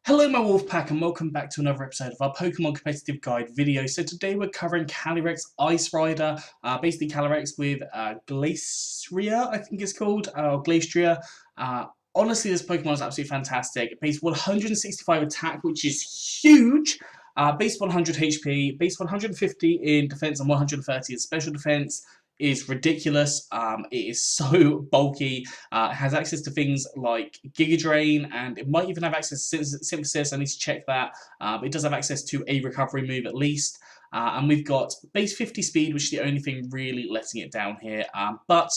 Hello my Wolfpack and welcome back to another episode of our Pokemon Competitive Guide video. So today we're covering Calyrex Ice Rider, basically Calyrex with Glacier, I think it's called, or Glacier. Honestly, this Pokemon is absolutely fantastic. Base 165 attack, which is huge. Base 100 HP, base 150 in defense and 130 in special defense is ridiculous. It is so bulky. It has access to things like Giga Drain, and it might even have access to Synthesis. I need to check that. But it does have access to a recovery move at least. And we've got base 50 speed, which is the only thing really letting it down here. But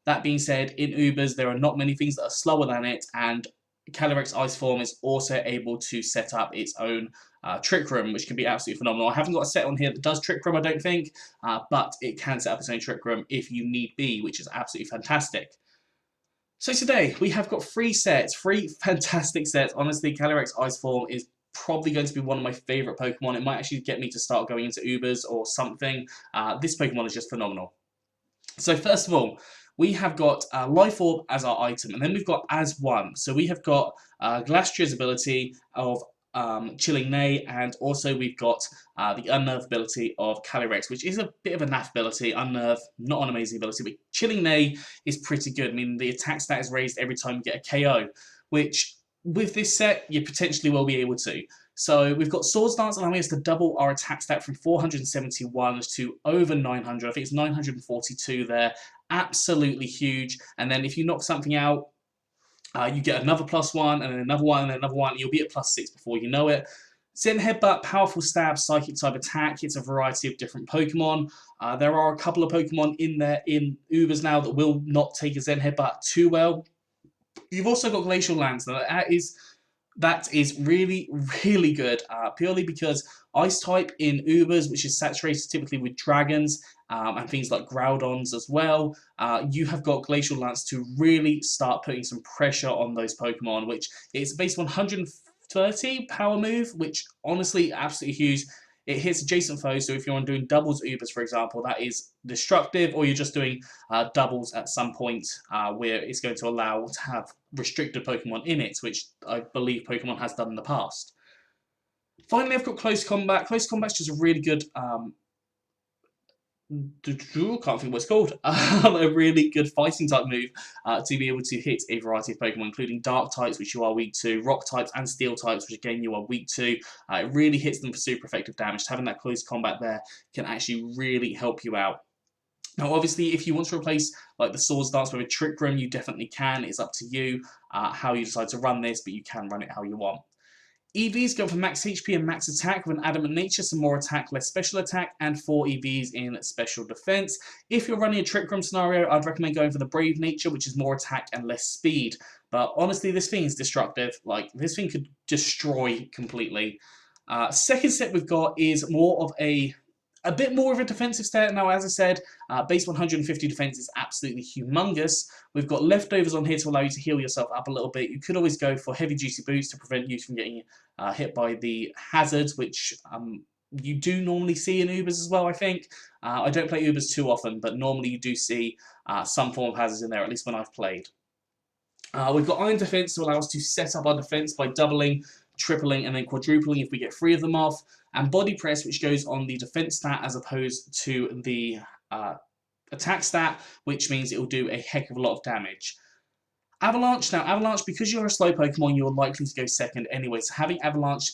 that being said, in Ubers, there are not many things that are slower than it, and Calyrex Ice Form is also able to set up its own Trick Room, which can be absolutely phenomenal. I haven't got a set on here that does Trick Room, I don't think, but it can set up its own Trick Room if you need be, which is absolutely fantastic. So today, we have got three fantastic sets. Honestly, Calyrex Ice Form is probably going to be one of my favourite Pokemon. It might actually get me to start going into Ubers or something. This Pokemon is just phenomenal. So first of all, we have got Life Orb as our item, and then we've got as one. So we have got Glastier's ability of Chilling Neigh, and also we've got the Unnerve ability of Calyrex, which is a bit of a naff ability. Unnerve, not an amazing ability, but Chilling Neigh is pretty good. I mean, the attack stat is raised every time you get a KO, which with this set, you potentially will be able to. So we've got Swords Dance allowing us to double our attack stat from 471 to over 900. I think it's 942 there. Absolutely huge. And then if you knock something out, you get another +1, and then another one, and then another one. You'll be at +6 before you know it. Zen Headbutt, powerful stab, psychic type attack. It's a variety of different Pokemon. There are a couple of Pokemon in there in Ubers now that will not take a Zen Headbutt too well. You've also got Glacial Lance. Now that is really, really good, purely because Ice type in Ubers, which is saturated typically with dragons and things like Groudons as well, you have got Glacial Lance to really start putting some pressure on those Pokemon, which is base 130 power move, which honestly absolutely huge. It hits adjacent foes, so if you're doing doubles Ubers, for example, that is destructive, or you're just doing doubles at some point where it's going to allow to have restricted Pokemon in it, which I believe Pokemon has done in the past. Finally, I've got Close Combat. Close Combat's just a really good can't think what it's called. A really good fighting type move to be able to hit a variety of Pokemon, including Dark types, which you are weak to, Rock types, and Steel types, which again you are weak to. It really hits them for super effective damage. Having that close combat there can actually really help you out. Now, obviously, if you want to replace like the Swords Dance with a Trick Room, you definitely can. It's up to you how you decide to run this, but you can run it how you want. EVs go for max HP and max attack with an adamant nature, some more attack, less special attack, and 4 EVs in special defense. If you're running a Trick Room scenario, I'd recommend going for the brave nature, which is more attack and less speed. But honestly, this thing is destructive. Like, this thing could destroy completely. Second set we've got is more of a bit more of a defensive stat. Now, as I said, base 150 defense is absolutely humongous. We've got leftovers on here to allow you to heal yourself up a little bit. You could always go for heavy juicy boots to prevent you from getting hit by the hazards, which you do normally see in Ubers as well, I think. I don't play Ubers too often, but normally you do see some form of hazards in there, at least when I've played. We've got Iron Defense to allow us to set up our defense by doubling, tripling, and then quadrupling if we get 3 of them off, and Body Press, which goes on the defense stat as opposed to the attack stat, which means it will do a heck of a lot of damage. Avalanche, now Avalanche, because you're a slow Pokemon, you're likely to go second anyway, so having Avalanche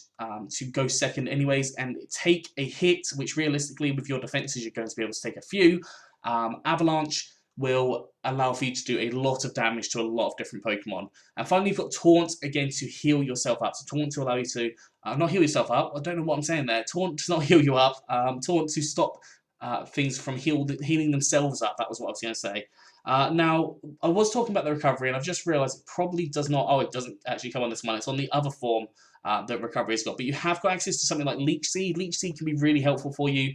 to go second anyways and take a hit, which realistically with your defenses you're going to be able to take a few, Avalanche will allow for you to do a lot of damage to a lot of different Pokemon. And finally, you've got Taunt, again, to heal yourself up. So Taunt to allow you to, not heal yourself up, I don't know what I'm saying there. Taunt to not heal you up, Taunt to stop things from healing themselves up. That was what I was going to say. Now, I was talking about the recovery, and I've just realised it probably does not, oh, it doesn't actually come on this one. It's on the other form that recovery has got. But you have got access to something like Leech Seed. Leech Seed can be really helpful for you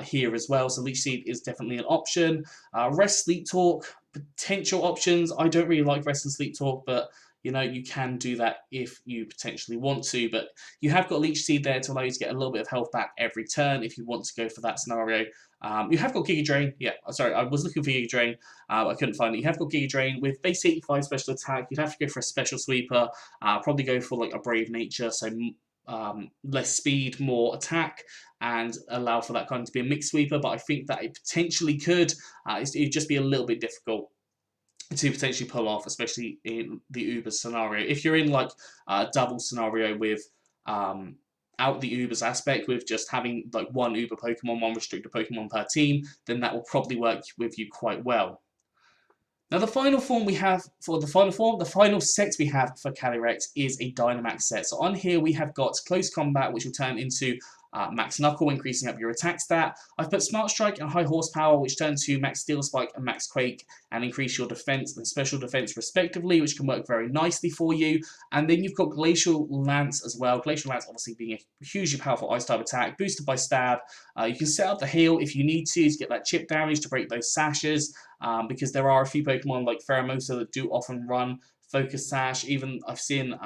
here as well. So Leech Seed is definitely an option. Rest, Sleep Talk, potential options. I don't really like Rest and Sleep Talk, but you know, you can do that if you potentially want to, but you have got Leech Seed there to allow you to get a little bit of health back every turn if you want to go for that scenario. You have got Giga Drain. Yeah, sorry, I was looking for Giga Drain. I couldn't find it. You have got Giga Drain with base 85 special attack. You'd have to go for a special sweeper. Probably go for like a Brave Nature, so less speed, more attack, and allow for that kind of to be a mixed sweeper. But I think that it potentially could. It'd just be a little bit difficult to potentially pull off, especially in the Uber scenario. If you're in like a double scenario with out the Ubers aspect, with just having like one Uber Pokemon, one restricted Pokemon per team, then that will probably work with you quite well. Now the final form we have for the final set we have for Calyrex is a Dynamax set. So on here we have got Close Combat, which will turn into Max Knuckle, increasing up your attack stat. I've put Smart Strike and High Horsepower, which turn to Max Steel Spike and Max Quake, and increase your defense and special defense respectively, which can work very nicely for you. And then you've got Glacial Lance as well. Glacial Lance obviously being a hugely powerful Ice type attack, boosted by Stab. You can set up the heal if you need to get that chip damage to break those sashes, because there are a few Pokemon like Pheromosa that do often run Focus Sash. Even I've seen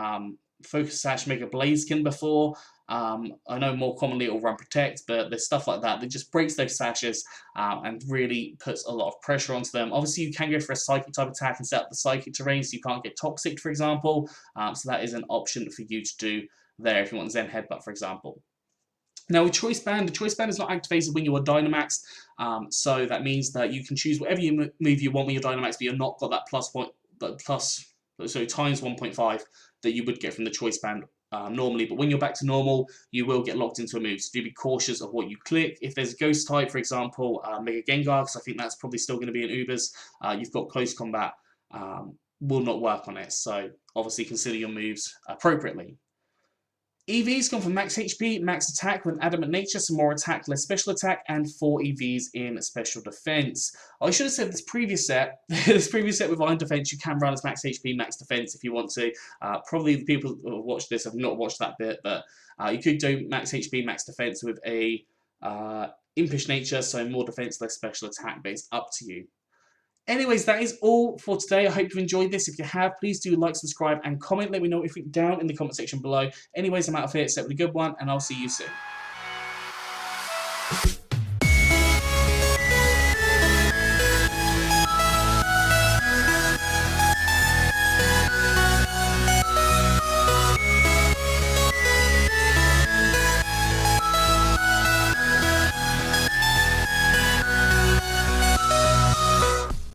Focus Sash Mega Blaziken before. I know more commonly it will run Protect, but there's stuff like that that just breaks those sashes and really puts a lot of pressure onto them. Obviously, you can go for a Psychic type attack and set up the Psychic terrain so you can't get Toxic, for example. So that is an option for you to do there if you want Zen Headbutt, for example. Now with Choice Band, the Choice Band is not activated when you are Dynamaxed, so that means that you can choose whatever move you want when you're Dynamaxed, but you're not got that so times 1.5 that you would get from the Choice Band normally. But when you're back to normal, you will get locked into a move, so do be cautious of what you click. If there's a Ghost type, for example, Mega Gengar, because I think that's probably still going to be in Ubers, you've got Close Combat, will not work on it, so obviously consider your moves appropriately. EV's gone for max HP, max attack with Adamant Nature, some more attack, less special attack, and 4 EVs in special defense. I should have said this previous set with Iron Defense, you can run as max HP, max defense if you want to. Probably the people who have watched this have not watched that bit, but you could do max HP, max defense with a Impish Nature, so more defense, less special attack, but it's up to you. Anyways, that is all for today. I hope you've enjoyed this. If you have, please do like, subscribe, and comment. Let me know what you think down in the comment section below. Anyways, I'm out of here. So have a good one, and I'll see you soon.